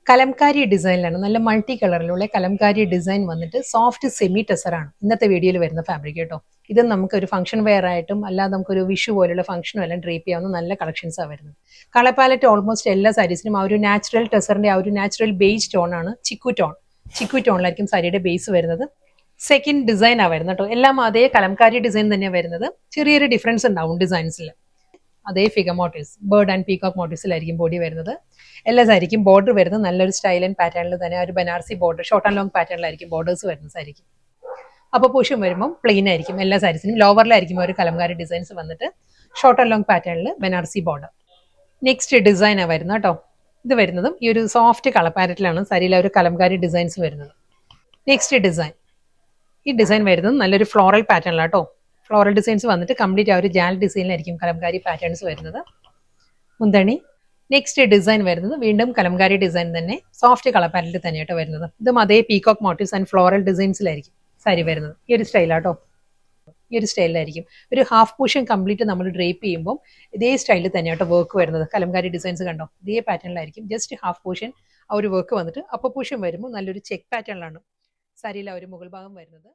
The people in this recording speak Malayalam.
കലംകാരി ഡിസൈനിലാണ്, നല്ല മൾട്ടി കളറിലുള്ള കലംകാരി ഡിസൈൻ വന്നിട്ട് സോഫ്റ്റ് സെമി ടെസറാണ് ഇന്നത്തെ വീഡിയോയിൽ വരുന്ന ഫാബ്രിക് കേട്ടോ. ഇത് നമുക്കൊരു ഫംഗ്ഷൻ വെയർ ആയിട്ടും അല്ലാതെ നമുക്കൊരു വിഷു പോലുള്ള ഫംഗ്ഷനും എല്ലാം ഡ്രേപ്പ് ചെയ്യാവുന്ന നല്ല കളക്ഷൻസാണ് വരുന്നത്. കളർ പാലറ്റ് ഓൾമോസ്റ്റ് എല്ലാ സാരീസിനും ആ ഒരു നാച്ചുറൽ ടെസറിന്റെ ആ ഒരു നാച്ചുറൽ ബേസ് ടോൺ ആണ്, ചിക്കു ടോണിലായിരിക്കും സാരിയുടെ ബേസ് വരുന്നത്. സെക്കൻഡ് ഡിസൈനാണ് വരുന്നത് കേട്ടോ. എല്ലാം അതേ കലംകാരി ഡിസൈൻ തന്നെയാണ് വരുന്നത്. ചെറിയൊരു ഡിഫറൻസ് ഉണ്ടാവും ഡിസൈൻസിൽ. അതേ figure motifs, bird and peacock മോട്ടീവ്സിലായിരിക്കും ബോഡി വരുന്നത്. എല്ലാ സാരിക്കും ബോർഡർ വരുന്നത് നല്ലൊരു സ്റ്റൈൽ ആൻഡ് പാറ്റേണിൽ തന്നെ, ഒരു Banarasi border, short and long പാറ്റേണിലായിരിക്കും ബോർഡേഴ്സ് വരുന്ന സാരിക്കും. അപ്പോൾ പുഷും വരുമ്പോൾ പ്ലെയിൻ ആയിരിക്കും എല്ലാ സാരീസിനും. ലോവറിലായിരിക്കും ഒരു കലംകാരി ഡിസൈൻസ് വന്നിട്ട് ഷോർട്ട് ആൻഡ് ലോങ് പാറ്റേണിൽ ബനാറസി ബോർഡർ. നെക്സ്റ്റ് ഡിസൈനാണ് വരുന്നത് കേട്ടോ. ഇത് വരുന്നതും ഈ ഒരു സോഫ്റ്റ് കളർ പാലറ്റിലാണ് സാരിയിലെ ഒരു കലംകാരി ഡിസൈൻസ് വരുന്നത്. നെക്സ്റ്റ് ഡിസൈൻ, ഈ ഡിസൈൻ വരുന്നത് നല്ലൊരു ഫ്ലോറൽ പാറ്റേണിലാണ് കേട്ടോ. ഫ്ലോറൽ ഡിസൈൻസ് വന്നിട്ട് കംപ്ലീറ്റ് ആ ഒരു ജാൽ ഡിസൈനിലായിരിക്കും കലംകാരി പാറ്റേൺസ് വരുന്നത്. മുന്തണി. നെക്സ്റ്റ് ഡിസൈൻ വരുന്നത് വീണ്ടും കലംകാരി ഡിസൈൻ തന്നെ, സോഫ്റ്റ് കളർ പാറ്റേണിൽ തന്നെയായിട്ട് വരുന്നത്. ഇതും അതേ പീകോക്ക് മോട്ടീവ്സ് ആൻഡ് ഫ്ലോറൽ ഡിസൈൻസിലായിരിക്കും സാരി വരുന്നത്. ഈ ഒരു സ്റ്റൈലാട്ടോ, ഈ ഒരു സ്റ്റൈലിലായിരിക്കും. ഒരു ഹാഫ് പോർഷൻ കംപ്ലീറ്റ് നമ്മൾ ഡ്രേപ്പ് ചെയ്യുമ്പോൾ ഇതേ സ്റ്റൈലിൽ തന്നെയാട്ടോ വർക്ക് വരുന്നത്. കലംകാരി ഡിസൈൻസ് കണ്ടോ, ഇതേ പാറ്റേണിലായിരിക്കും. ജസ്റ്റ് ഹാഫ് പോർഷൻ ആ ഒരു വർക്ക് വന്നിട്ട് അപ്പർ പോർഷൻ വരുമ്പോൾ നല്ലൊരു ചെക്ക് പാറ്റേണിലാണ് സാരിയിലെ ആ ഒരു മുകൾ ഭാഗം വരുന്നത്.